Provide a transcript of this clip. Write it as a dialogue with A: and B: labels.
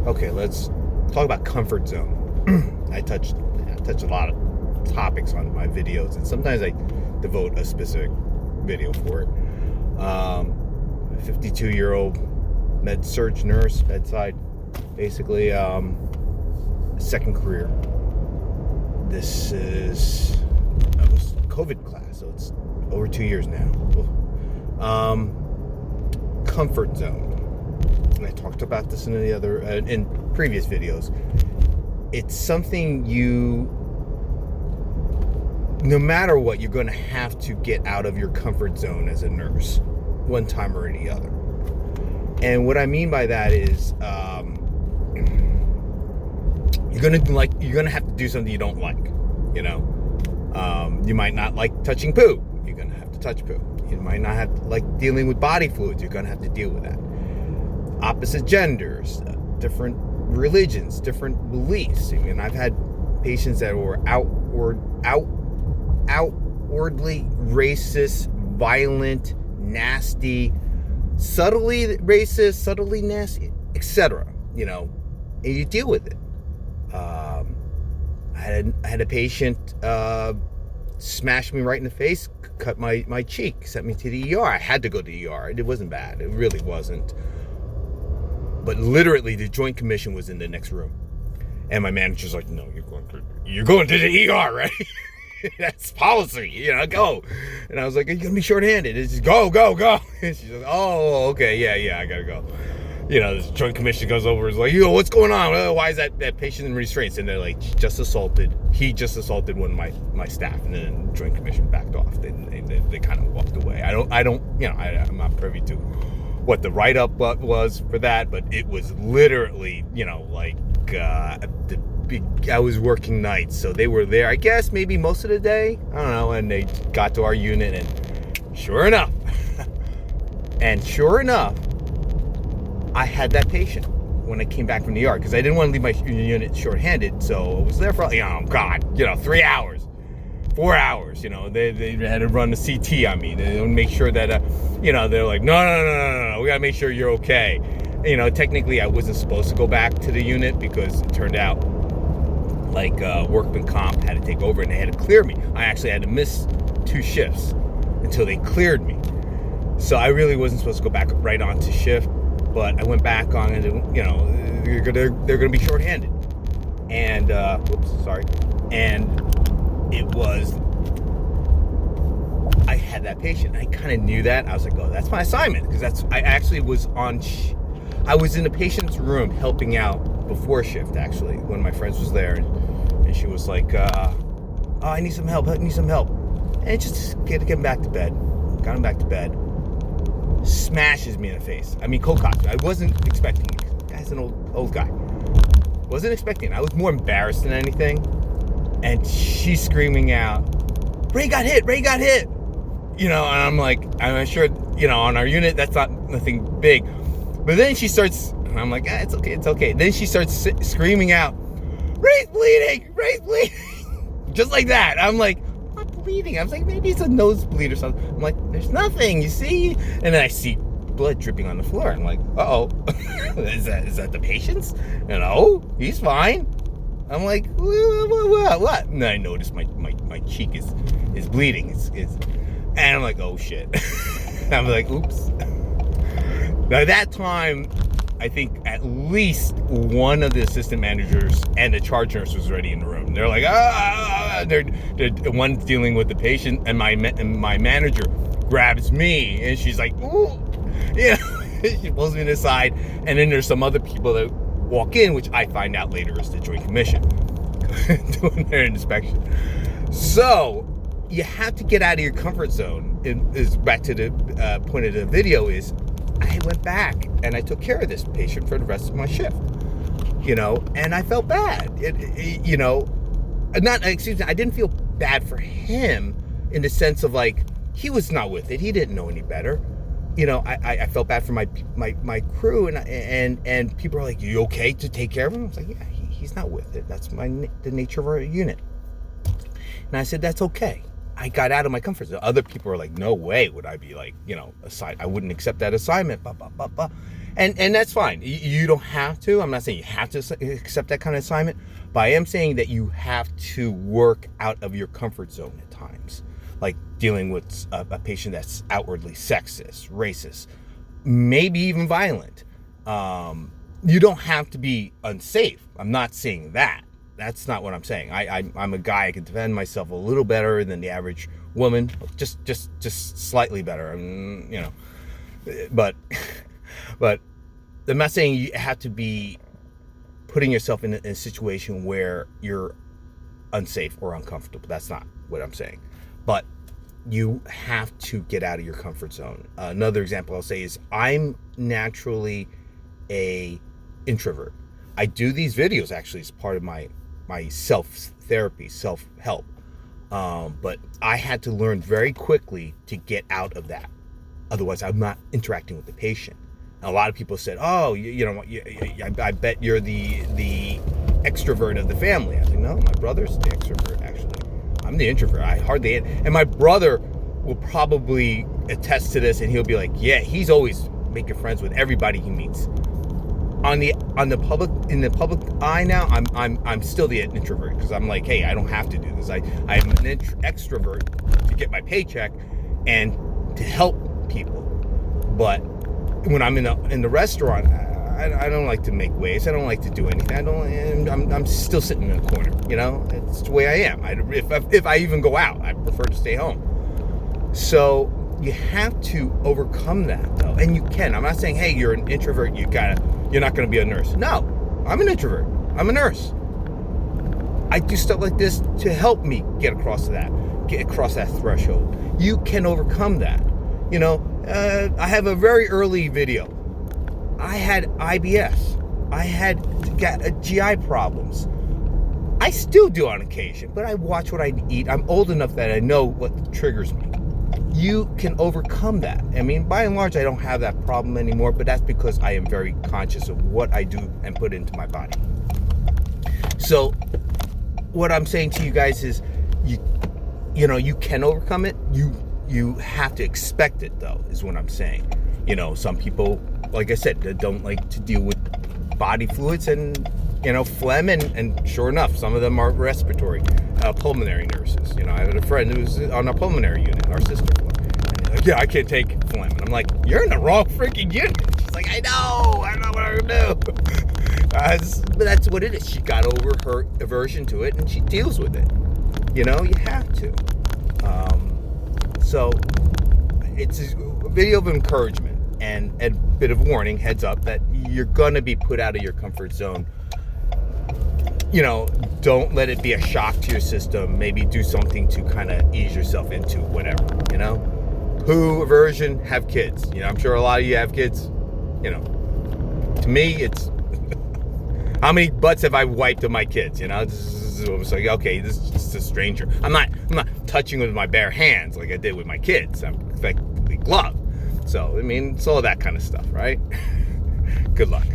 A: Okay, let's talk about comfort zone. I touch a lot of topics on my videos, and sometimes I devote a specific video for it. 52-year-old med surg nurse, bedside, basically second career. This is I was COVID class, so it's over 2 years now. Comfort zone. And I talked about this in in previous videos. It's something no matter what, you're going to have to get out of your comfort zone as a nurse, one time or the other. And what I mean by that is, you're gonna have to do something you don't like. You know, you might not like touching poo. You're gonna have to touch poo. You might not have to like dealing with body fluids. You're gonna have to deal with that. Opposite genders, different religions, different beliefs. I mean, I've had patients that were outwardly racist, violent, nasty, subtly racist, subtly nasty, etc. You know, and you deal with it. I had a patient smash me right in the face, cut my cheek, sent me to the ER. I had to go to the ER. It wasn't bad. It really wasn't. But literally, the Joint Commission was in the next room, and my manager's like, "No, you're going to the ER, right? That's policy, you know. Go." And I was like, "Are you gonna be shorthanded?" It's just go. And she's like, "Oh, okay, yeah, I gotta go." You know, the Joint Commission goes over, is like, "Yo, what's going on? Why is that patient in restraints?" And they're like, he just assaulted one of my staff. And then the Joint Commission backed off. They kind of walked away. I'm not privy to what the write-up was for that, but it was literally, you know, like, I was working nights, so they were there, I guess, maybe most of the day. I don't know. And they got to our unit, and sure enough, I had that patient when I came back from the ER, because I didn't want to leave my unit shorthanded, so I was there for, 3 hours, 4 hours. You know, they had to run the CT on me. They don't make sure that, they're like, no, we gotta make sure you're okay. You know, technically I wasn't supposed to go back to the unit, because it turned out like workman comp had to take over, and they had to clear me. I actually had to miss 2 shifts until they cleared me. So I really wasn't supposed to go back right on to shift. But I went back on it, and, you know, they're going to be shorthanded. And, and I had that patient. I kind of knew that. I was like, oh, that's my assignment. Because I actually was I was in the patient's room helping out before shift, actually. One of my friends was there, and she was like, oh, I need some help. And just get him back to bed. Got him back to bed. Smashes me in the face. I mean, cold cocked. I wasn't expecting it. The guy's an old guy. Wasn't expecting it. I was more embarrassed than anything. And she's screaming out, Ray got hit. You know, and I'm like, I'm sure, you know, on our unit, that's nothing big. But then she starts, and I'm like, it's okay. Then she starts screaming out, Ray's bleeding. Just like that. I'm like, bleeding. I was like, maybe it's a nosebleed or something. I'm like, there's nothing, you see? And then I see blood dripping on the floor. I'm like, uh-oh. is that the patient's? And he's fine. I'm like, what? And then I notice my cheek is bleeding. And I'm like, oh shit. I'm like, oops. Now at that time, I think at least one of the assistant managers and the charge nurse was already in the room. They're like, they're one's dealing with the patient, and my manager grabs me, and she's like, ooh, yeah. She pulls me to the side, and then there's some other people that walk in, which I find out later is the Joint Commission doing their inspection. So you have to get out of your comfort zone. Is back to the point of the video is, I went back and I took care of this patient for the rest of my shift, you know, and I felt bad. I didn't feel bad for him in the sense of like, he was not with it. He didn't know any better. You know, I felt bad for my crew, and people are like, you okay to take care of him? I was like, yeah, he's not with it. That's the nature of our unit. And I said, that's okay. I got out of my comfort zone. Other people are like, no way would I be like, you know, I wouldn't accept that assignment, blah, blah, blah, blah. And that's fine. You don't have to. I'm not saying you have to accept that kind of assignment, but I am saying that you have to work out of your comfort zone at times, like dealing with a patient that's outwardly sexist, racist, maybe even violent. You don't have to be unsafe. I'm not saying that. That's not what I'm saying. I'm a guy. I can defend myself a little better than the average woman, just slightly better. But I'm not saying you have to be putting yourself in a situation where you're unsafe or uncomfortable. That's not what I'm saying. But you have to get out of your comfort zone. Another example I'll say is I'm naturally a introvert. I do these videos actually as part of my self-therapy, self-help. But I had to learn very quickly to get out of that. Otherwise, I'm not interacting with the patient. And a lot of people said, "Oh, I bet you're the extrovert of the family." I said, "No, my brother's the extrovert. Actually, I'm the introvert. I hardly." And my brother will probably attest to this, and he'll be like, "Yeah, he's always making friends with everybody he meets." In the public eye now, I'm still the introvert because I'm like, hey, I don't have to do this. I'm an extrovert to get my paycheck and to help people. But when I'm in the restaurant, I don't like to make waves. I don't like to do anything. I'm still sitting in a corner. It's the way I am. If I even go out, I prefer to stay home. So you have to overcome that, though, and you can. I'm not saying, hey, you're an introvert. You're not going to be a nurse. No, I'm an introvert. I'm a nurse. I do stuff like this to help me get across that threshold. You can overcome that. I have a very early video. I had IBS. I had GI problems. I still do on occasion, but I watch what I eat. I'm old enough that I know what triggers me. You can overcome that. I mean, by and large, I don't have that problem anymore, but that's because I am very conscious of what I do and put into my body. So what I'm saying to you guys is you can overcome it. You have to expect it, though, is what I'm saying. Some people, like I said, they don't like to deal with body fluids and phlegm, and sure enough, some of them are respiratory, pulmonary nurses. I had a friend who was on a pulmonary unit, our sister was. And I can't take phlegm. And I'm like, you're in the wrong freaking unit. She's like, I know what I'm gonna do. But that's what it is. She got over her aversion to it, and she deals with it. You have to. So it's a video of encouragement and a bit of warning, heads up, that you're gonna be put out of your comfort zone. Don't let it be a shock to your system. Maybe do something to kind of ease yourself into whatever, Poo aversion, have kids. I'm sure a lot of you have kids. To me, it's how many butts have I wiped of my kids? It's like, okay, this is just a stranger. I'm not touching with my bare hands like I did with my kids. I'm effectively gloved. So, it's all that kind of stuff, right? Good luck.